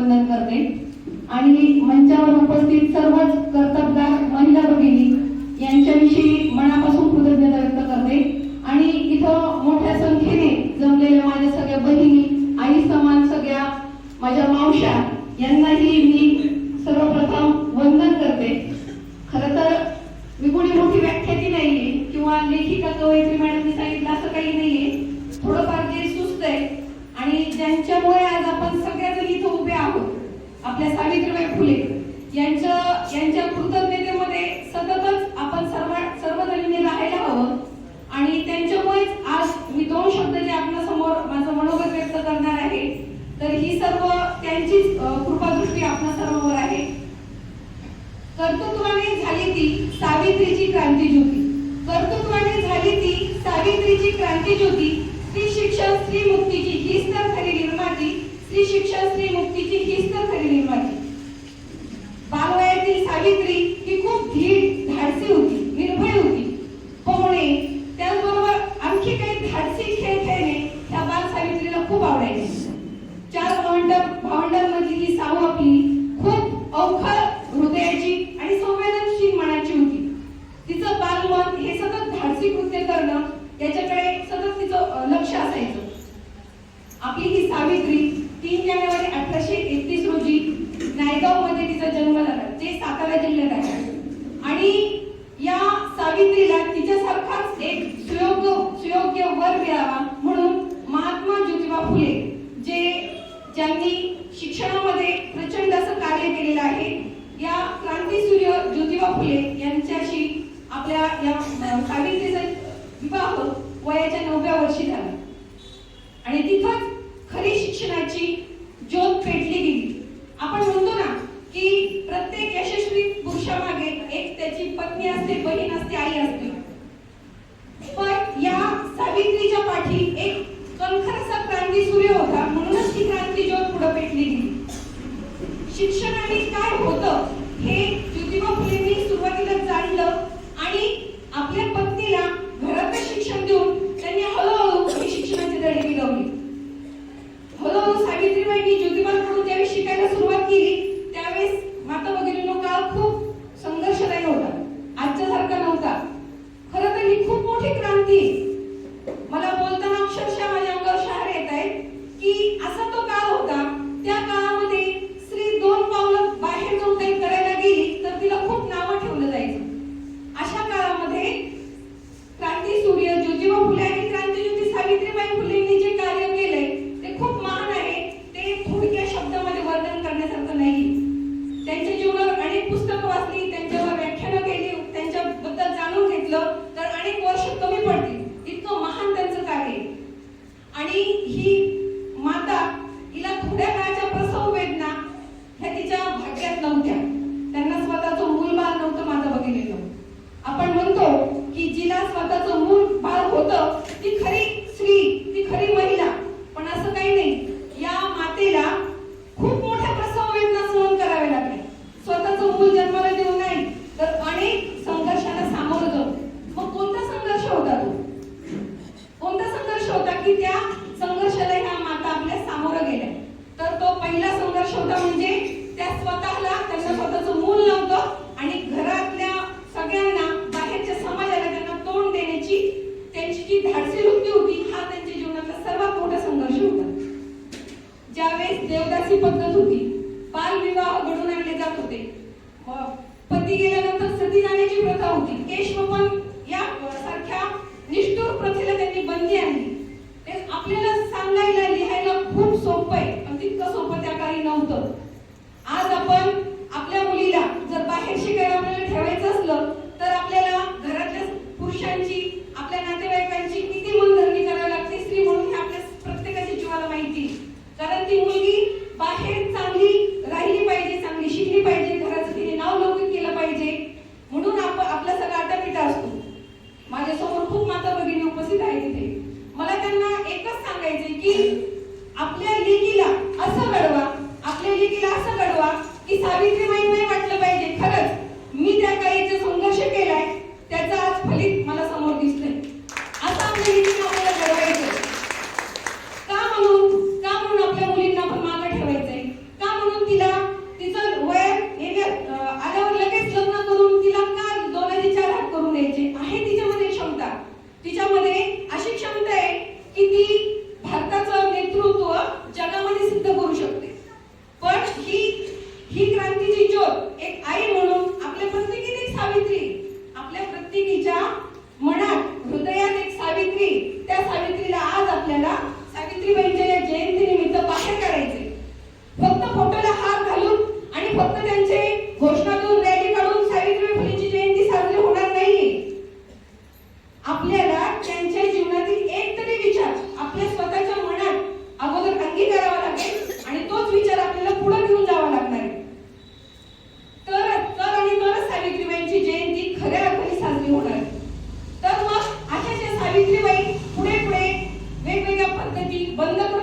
वंदन करते आणि मंचावर उपस्थित सर्वच कर्तबगार महिला भगिनी यांच्याविषयी मनापासून कृतज्ञता व्यक्त करते आणि इथं मोठ्या संख्येने जमलेल्या माझ्या सगळ्या बहिणी, आई समान सगळ्या माझ्या मावश्या यांनाही मी सर्वप्रथम वंदन करते। खरं तर मी कोणी मोठी व्याख्याती नाहीये किंवा लेखिका कवयित्री मॅडमनी सांगितलं असं काही नाहीये, थोडंफार जे सुस्त आहे आणि ज्यांच्यामुळे आज आपण सगळ्याजण इथं उभे आहोत, आपल्या सावित्रीबाई फुले यांच्या कृतज्ञतेमध्ये सततच आपण सर्वजणींनी राहायला हवं आणि त्यांच्यामुळेच आज मी दोन शब्द जे आपल्या समोर माझं मनोगत व्यक्त करणार आहे, तर ही सर्व त्यांचीच कृपादृष्टी आपल्या सर्वांवर आहे। कर्तृत्वाने झाली ती सावित्रीची क्रांतीज्योती, कर्तृत्वाने झाली ती सावित्रीची क्रांतीज्योती, स्त्री शिक्षण स्त्री मुक्तीची हीच तर खरी निर्माती, स्त्री शिक्षण स्त्री मुक्तीची हीच तर खरी निर्माती। बालवयातील सावित्री ही खूप धीर धाडसी होती, निर्भय होती, पोहणे त्याचबरोबर आणखी काही धाडसी खेळ खेळणे ह्या बाल सावित्रीला खूप आवडायचे। चार भावंडांमधली ही साऊ आपली खूप अवखळ हृदयाची आणि संवेदनशील मनाची होती। तिचं बालमन हे सतत धाडसी कृत्य करणं याच्याकडे सतत तिचं लक्ष असायचं। आपली ही सावित्री 3 जानेवारी 1831 रोजी नायगाव मध्ये तिचा जन्म झाला, जे सातारा जिल्ह्यात आहे आणि या सावित्रीला तिच्यासारखाच एक सुयोग्य वर मिळावा म्हणून महात्मा ज्योतिबा फुले ज्यांनी शिक्षणामध्ये प्रचंड असं कार्य केलेलं आहे, या क्रांतीसूर्य ज्योतिबा फुले यांच्याशी आपल्या या सावित्रीचा विवाह वयाच्या 9व्या वर्षी झाला आणि तिथंच खरी शिक्षणाची ज्योत पेटली गेली। आपण म्हणतो ना की प्रत्येक यशस्वी पुरुषामागे एक त्याची पत्नी असते, बहीण असते, आई असते, पण या सावित्रीच्या पाठी एक कणखरसा क्रांतीसूर्य होता, म्हणूनच ही क्रांती ज्योत पुढे पेटली गेली। शिक्षणाने काय होतं हे ज्योतिबा फुलेंनी सुरुवातीला जाणलं आणि आपल्या पत्नीला घरातच शिक्षण देऊन त्यांनी हळूहळू शिक्षणाची धडे गिरवली। हळूहळू सावित्रीबाईंनी ज्योतिबांकडून ज्यावेळेस शिकायला सुरुवात केली त्यावेळेस माता भगिनींनो काळ खूप संघर्षदायी होता, आजच्यासारखा नव्हता। खरं तर ही खूप मोठी क्रांती, मला बोलताना अक्षरशः माझ्या अंगावर शहारे येत आहेत की असा तो काळ होता, त्या काळामध्ये स्त्री 2 पावलं बाहेर जाऊन काही करायला गेली तर तिला खूप नावं ठेवलं जायचं। अशा काळामध्ये क्रांतीसूर्य ज्योतिबा फुले आणि क्रांतीज्योती सावित्रीबाई फुलेंनी जे कार्य केलंय ते खूप महान आहे, ते थोडक्या शब्दामध्ये वर्णन करण्यासारखं नाही। त्यांच्या जीवनावर अनेक पुस्तकं वाचली, त्यांच्यावर व्याख्यानं केली, त्यांच्याबद्दल जाणून घेतलं तर अनेक वर्ष कमी पडतील, इतकं महान त्यांचं कार्य। आणि ही माता हिला थोड्या काळाच्या प्रसव वेदना ह्या तिच्या भाग्यात नव्हत्या, त्यांना स्वतःचं मूल बाळ नव्हतं। माझं बघितलेलं आपण म्हणतो की जिला स्वतःचं मूल बाळ होतं ती खरी स्त्री, ती खरी महिला, पण असं काही नाही। या मातेला खूप मोठ्या प्रसव वेदना सहन कराव्या लागल्या, स्वतःचं मूल जन्माला देऊ नाही तर अनेक संघर्षाला सामोरं जाऊन। मग कोणता संघर्ष होता तो, कोणता संघर्ष होता की त्या संघर्षाला ह्या माता आपल्या सामोरं गेल्या? तर तो पहिला संघर्ष होता म्हणजे त्यांना स्वतःचं मूल नव्हतं आणि घरातल्या सगळ्यांना, बाहेरच्या समाजाला त्यांना तोंड देण्याची त्यांची जी धाडसी वृत्ती होती, हा त्यांच्या जीवनातला सर्वात मोठा संघर्ष होता। ज्यावेळेस देवदासी पद्धत होती, बालविवाह घडून आणले जात होते, पती गेल्यानंतर सती जाण्याची प्रथा होती, केशवपन या सारख्या निष्ठुर प्रथेला त्यांनी बंदी आणली। ते आपल्याला सांगायला लिहायला खूप सोपं आहे, पण तितकं सोपं त्या काळी नव्हतं। आज आपण आपल्या मुलीला जर बाहेर शिकायला आपल्याला ठेवायचं असलं तर आपल्याला घरातल्या पुरुषांची, आपल्या नातेवाईकांची किती मनधरणी करावी लागते स्त्री म्हणून हे आपल्या प्रत्येकाच्या जीवाला माहिती, कारण ती मुलगी बाहेर चांगली राहिली पाहिजे, चांगली शिकली पाहिजे, घराचं तिने नाव लौकिक केलं पाहिजे, म्हणून आपला सगळा आटापिटा असतो। माझ्यासमोर खूप माता भगिनी उपस्थित आहेत तिथे, मला त्यांना एकच सांगायचंय की आपल्या लेकीला असं घडवा, आपल्या लेकीला असं घडवा की सावित्रीबाई नाही वाटलं पाहिजे खरंच मी त्या काळी जो संघर्ष केलाय त्याचं आज फलित मला समोर दिसतंय, असं आपल्या लेकीला आपल्याला घडवायचं। का म्हणून आपल्या मुलींना आपण मागे ठेवायचंय, का म्हणून बंद करून